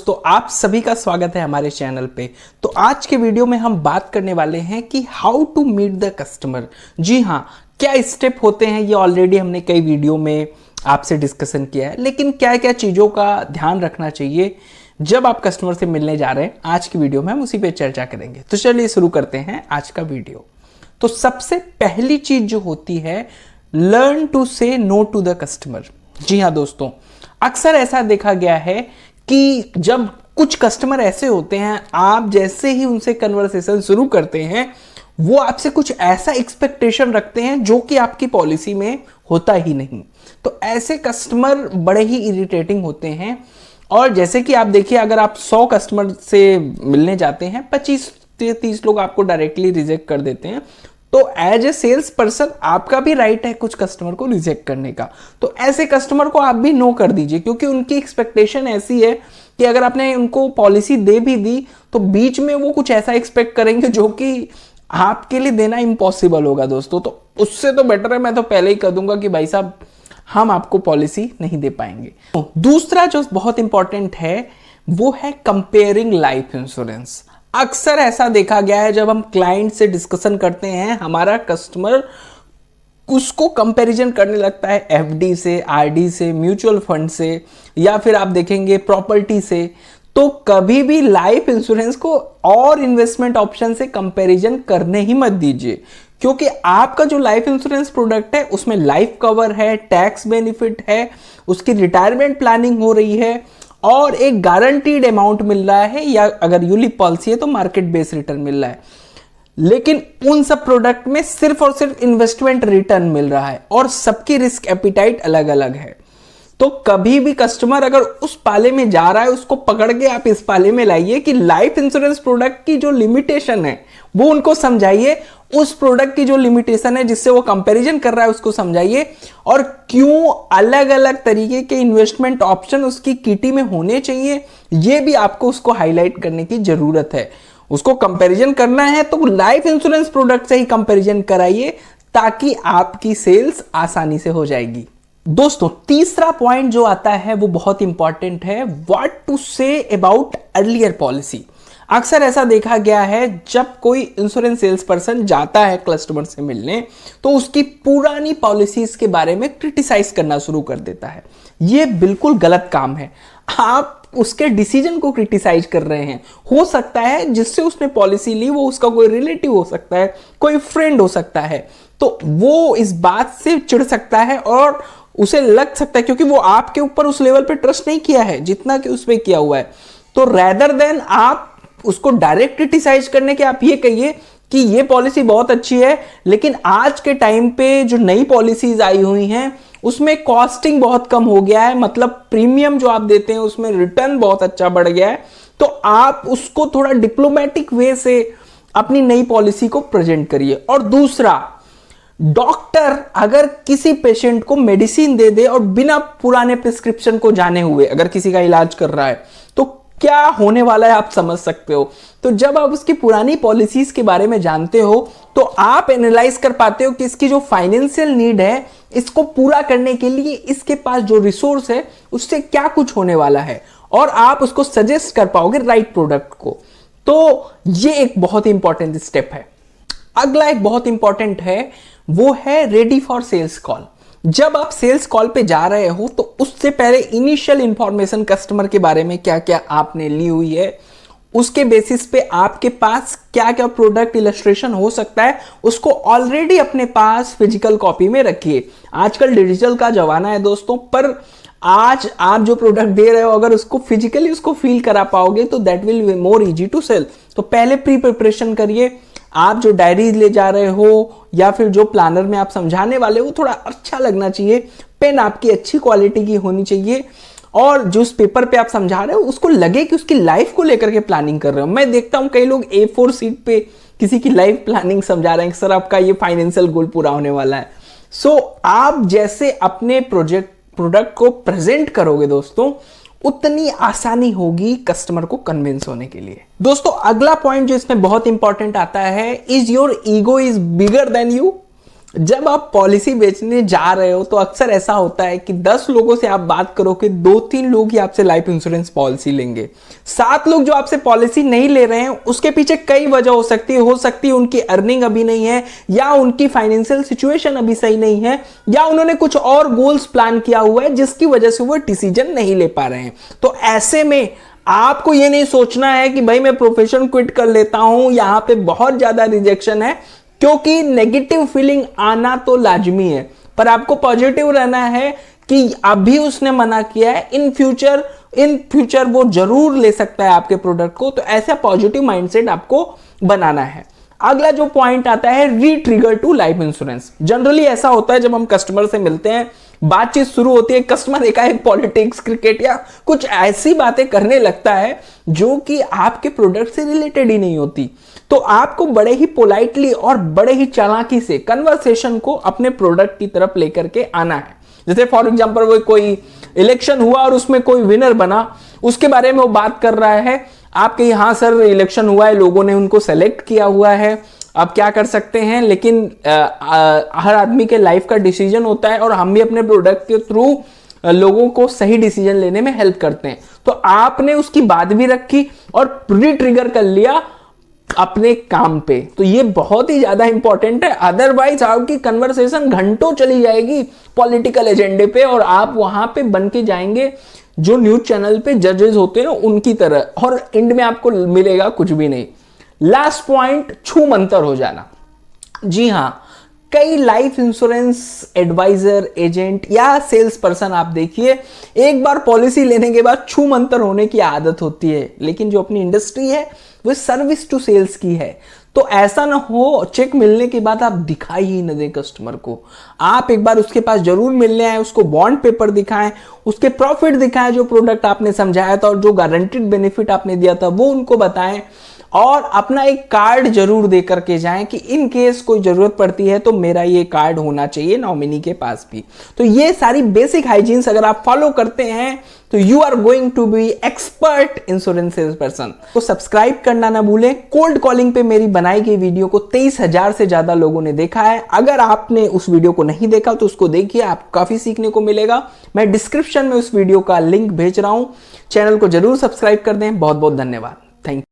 दोस्तों, आप सभी का स्वागत है हमारे चैनल पे। तो आज के वीडियो में हम बात करने वाले हैं कि how to meet the customer. जी हाँ, क्या स्टेप होते हैं ये ऑलरेडी हमने कई वीडियो में आपसे डिस्कशन किया है, लेकिन क्या क्या चीज़ों का ध्यान रखना चाहिए जब आप कस्टमर से मिलने जा रहे हैं, आज की वीडियो में हम उसी पे चर्चा करेंगे। तो चलिए शुरू करते हैं आज का वीडियो। तो सबसे पहली चीज जो होती है, लर्न टू से नो टू द कस्टमर। जी हाँ दोस्तों, अक्सर ऐसा देखा गया है कि जब कुछ कस्टमर ऐसे होते हैं, आप जैसे ही उनसे कन्वर्सेशन शुरू करते हैं, वो आपसे कुछ ऐसा एक्सपेक्टेशन रखते हैं जो कि आपकी पॉलिसी में होता ही नहीं। तो ऐसे कस्टमर बड़े ही इरिटेटिंग होते हैं। और जैसे कि आप देखिए, अगर आप 100 कस्टमर से मिलने जाते हैं, 25 से 30 लोग आपको डायरेक्टली रिजेक्ट कर देते हैं। तो एज ए सेल्स पर्सन आपका भी राइट है कुछ कस्टमर को रिजेक्ट करने का। तो ऐसे कस्टमर को आप भी नो कर दीजिए, क्योंकि उनकी एक्सपेक्टेशन ऐसी है कि अगर आपने उनको पॉलिसी दे भी दी तो बीच में वो कुछ ऐसा एक्सपेक्ट करेंगे जो कि आपके लिए देना इम्पॉसिबल होगा दोस्तों। तो उससे तो बेटर है मैं तो पहले ही कह दूंगा कि भाई साहब, हम आपको पॉलिसी नहीं दे पाएंगे। तो दूसरा जो बहुत इंपॉर्टेंट है वो है कंपेयरिंग लाइफ इंश्योरेंस। अक्सर ऐसा देखा गया है, जब हम क्लाइंट से डिस्कशन करते हैं, हमारा कस्टमर उसको कंपैरिजन करने लगता है एफडी से, आरडी से, म्यूचुअल फंड से, या फिर आप देखेंगे प्रॉपर्टी से। तो कभी भी लाइफ इंश्योरेंस को और इन्वेस्टमेंट ऑप्शन से कंपैरिजन करने ही मत दीजिए, क्योंकि आपका जो लाइफ इंश्योरेंस प्रोडक्ट है उसमें लाइफ कवर है, टैक्स बेनिफिट है, उसकी रिटायरमेंट प्लानिंग हो रही है और एक गारंटीड अमाउंट मिल रहा है, या अगर यूलिप पॉलिसी है तो मार्केट बेस्ड रिटर्न मिल रहा है। लेकिन उन सब प्रोडक्ट में सिर्फ और सिर्फ इन्वेस्टमेंट रिटर्न मिल रहा है और सबकी रिस्क एपिटाइट अलग अलग है। तो कभी भी कस्टमर अगर उस पाले में जा रहा है, उसको पकड़ के आप इस पाले में लाइए कि लाइफ इंश्योरेंस प्रोडक्ट की जो लिमिटेशन है वो उनको समझाइए, उस प्रोडक्ट की जो लिमिटेशन है जिससे वो कंपैरिजन कर रहा है उसको समझाइए, और क्यों अलग अलग तरीके के इन्वेस्टमेंट ऑप्शन उसकी किटी में होने चाहिए ये भी आपको उसको हाईलाइट करने की जरूरत है। उसको कंपैरिजन करना है तो लाइफ इंश्योरेंस प्रोडक्ट से ही कंपैरिजन कराइए, ताकि आपकी सेल्स आसानी से हो जाएगी। दोस्तों, तीसरा पॉइंट जो आता है वो बहुत इंपॉर्टेंट है, what to say about earlier policy. अक्सर ऐसा देखा गया है, जब कोई इंश्योरेंस सेल्स पर्सन जाता है कस्टमर से मिलने तो उसकी पुरानी पॉलिसीज के बारे में क्रिटिसाइज करना शुरू कर देता है। यह बिल्कुल गलत काम है। आप उसके डिसीजन को क्रिटिसाइज कर रहे हैं। हो सकता है जिससे उसने पॉलिसी ली वो उसका कोई रिलेटिव हो सकता है, कोई फ्रेंड हो सकता है, तो वो इस बात से चिढ़ सकता है और उसे लग सकता है, क्योंकि वो आपके ऊपर उस लेवल पे ट्रस्ट नहीं किया है जितना कि उस पे किया हुआ है। तो रेदर देन आप उसको डायरेक्ट क्रिटिसाइज करने के, आप ये कहिए कि ये पॉलिसी बहुत अच्छी है, लेकिन आज के टाइम पे जो नई पॉलिसीज आई हुई हैं उसमें कॉस्टिंग बहुत कम हो गया है, मतलब प्रीमियम जो आप देते हैं उसमें रिटर्न बहुत अच्छा बढ़ गया है। तो आप उसको थोड़ा डिप्लोमेटिक वे से अपनी नई पॉलिसी को प्रेजेंट करिए। और दूसरा, डॉक्टर अगर किसी पेशेंट को मेडिसिन दे दे और बिना पुराने प्रिस्क्रिप्शन को जाने हुए अगर किसी का इलाज कर रहा है, तो क्या होने वाला है आप समझ सकते हो। तो जब आप उसकी पुरानी पॉलिसीज के बारे में जानते हो तो आप एनालाइज कर पाते हो कि इसकी जो फाइनेंशियल नीड है, इसको पूरा करने के लिए इसके पास जो रिसोर्स है उससे क्या कुछ होने वाला है, और आप उसको सजेस्ट कर पाओगे राइट प्रोडक्ट को। तो ये एक बहुत इंपॉर्टेंट स्टेप है। अगला एक बहुत इंपॉर्टेंट है, वो है रेडी फॉर सेल्स कॉल। जब आप सेल्स कॉल पे जा रहे हो तो उससे पहले इनिशियल इंफॉर्मेशन कस्टमर के बारे में क्या क्या आपने ली हुई है, उसके बेसिस पे आपके पास क्या क्या प्रोडक्ट इलस्ट्रेशन हो सकता है, उसको ऑलरेडी अपने पास फिजिकल कॉपी में रखिए। आजकल डिजिटल का जमाना है दोस्तों, पर आज आप जो प्रोडक्ट दे रहे हो अगर उसको फिजिकली उसको फील करा पाओगे तो that will be more easy to sell. तो पहले प्री प्रिपरेशन करिए। आप जो डायरीज ले जा रहे हो या फिर जो प्लानर में आप समझाने वाले हो, थोड़ा अच्छा लगना चाहिए, पेन आपकी अच्छी क्वालिटी की होनी चाहिए, और जो उस पेपर पे आप समझा रहे हो उसको लगे कि उसकी लाइफ को लेकर के प्लानिंग कर रहे हो। मैं देखता हूं कई लोग A4 सीट पे किसी की लाइफ प्लानिंग समझा रहे हैं, सर आपका ये फाइनेंशियल गोल पूरा होने वाला है। सो आप जैसे अपने प्रोडक्ट को प्रेजेंट करोगे दोस्तों, उतनी आसानी होगी कस्टमर को कन्विंस होने के लिए। दोस्तों, अगला पॉइंट जो इसमें बहुत इंपॉर्टेंट आता है, is your ego is bigger than you. जब आप पॉलिसी बेचने जा रहे हो तो अक्सर ऐसा होता है कि 10 लोगों से आप बात करो कि 2-3 लोग ही आपसे लाइफ इंश्योरेंस पॉलिसी लेंगे। 7 लोग जो आपसे पॉलिसी नहीं ले रहे हैं उसके पीछे कई वजह हो सकती है उनकी अर्निंग अभी नहीं है, या उनकी फाइनेंशियल सिचुएशन अभी सही नहीं है, या उन्होंने कुछ और गोल्स प्लान किया हुआ है जिसकी वजह से वो डिसीजन नहीं ले पा रहे हैं। तो ऐसे में आपको ये नहीं सोचना है कि भाई मैं प्रोफेशन क्विट कर लेता हूं, यहां पे बहुत ज्यादा रिजेक्शन है, क्योंकि नेगेटिव फीलिंग आना तो लाजमी है, पर आपको पॉजिटिव रहना है कि अभी उसने मना किया है, इन फ्यूचर वो जरूर ले सकता है आपके प्रोडक्ट को। तो ऐसा पॉजिटिव माइंडसेट आपको बनाना है। अगला जो पॉइंट आता है री-ट्रिगर टू लाइफ इंश्योरेंस। जनरली ऐसा होता है जब हम कस्टमर से मिलते हैं, बातचीत शुरू होती है, कस्टमर एकाएक पॉलिटिक्स, क्रिकेट या कुछ ऐसी बातें करने लगता है जो कि आपके प्रोडक्ट से रिलेटेड ही नहीं होती। तो आपको बड़े ही पोलाइटली और बड़े ही चालाकी से कन्वर्सेशन को अपने प्रोडक्ट की तरफ लेकर के आना है। जैसे फॉर एग्जांपल वो कोई इलेक्शन हुआ और उसमें कोई विनर बना, उसके बारे में वो बात कर रहा है, आप कहीं हाँ सर इलेक्शन हुआ है, लोगों ने उनको सेलेक्ट किया हुआ है, आप क्या कर सकते हैं, लेकिन हर आदमी के लाइफ का डिसीजन होता है और हम भी अपने प्रोडक्ट के थ्रू लोगों को सही डिसीजन लेने में हेल्प करते हैं। तो आपने उसकी बात भी रखी और री-ट्रिगर कर लिया अपने काम पे। तो ये बहुत ही ज्यादा इंपॉर्टेंट है, अदरवाइज आपकी कन्वर्सेशन घंटों चली जाएगी पॉलिटिकल एजेंडे पे और आप वहां पे बन के जाएंगे जो न्यूज चैनल पे जजेस होते हैं उनकी तरह, और एंड में आपको मिलेगा कुछ भी नहीं। लास्ट पॉइंट, छू मंतर हो जाना। जी हां, कई लाइफ इंश्योरेंस एडवाइजर, एजेंट या सेल्स पर्सन आप देखिए, एक बार पॉलिसी लेने के बाद छू मंतर होने की आदत होती है, लेकिन जो अपनी इंडस्ट्री है वो सर्विस टू सेल्स की है। तो ऐसा ना हो चेक मिलने के बाद आप दिखाई ही न दें कस्टमर को। आप एक बार उसके पास जरूर मिलने आए, उसको बॉन्ड पेपर दिखाएं, उसके प्रॉफिट दिखाएं, जो प्रोडक्ट आपने समझाया था और जो गारंटीड बेनिफिट आपने दिया था वो उनको बताएं, और अपना एक कार्ड जरूर दे करके जाएं कि इन केस कोई जरूरत पड़ती है तो मेरा ये कार्ड होना चाहिए नॉमिनी के पास भी। तो ये सारी बेसिक हाइजीन्स अगर आप फॉलो करते हैं तो you are going to be expert insurance sales person. तो सब्सक्राइब करना ना भूलें। कोल्ड कॉलिंग पे मेरी बनाई गई वीडियो को 23,000 से ज्यादा लोगों ने देखा है। अगर आपने उस वीडियो को नहीं देखा तो उसको देखिए, आपको काफी सीखने को मिलेगा। मैं डिस्क्रिप्शन में उस वीडियो का लिंक भेज रहा हूं, चैनल को जरूर सब्सक्राइब कर दें। बहुत बहुत धन्यवाद। Thank you.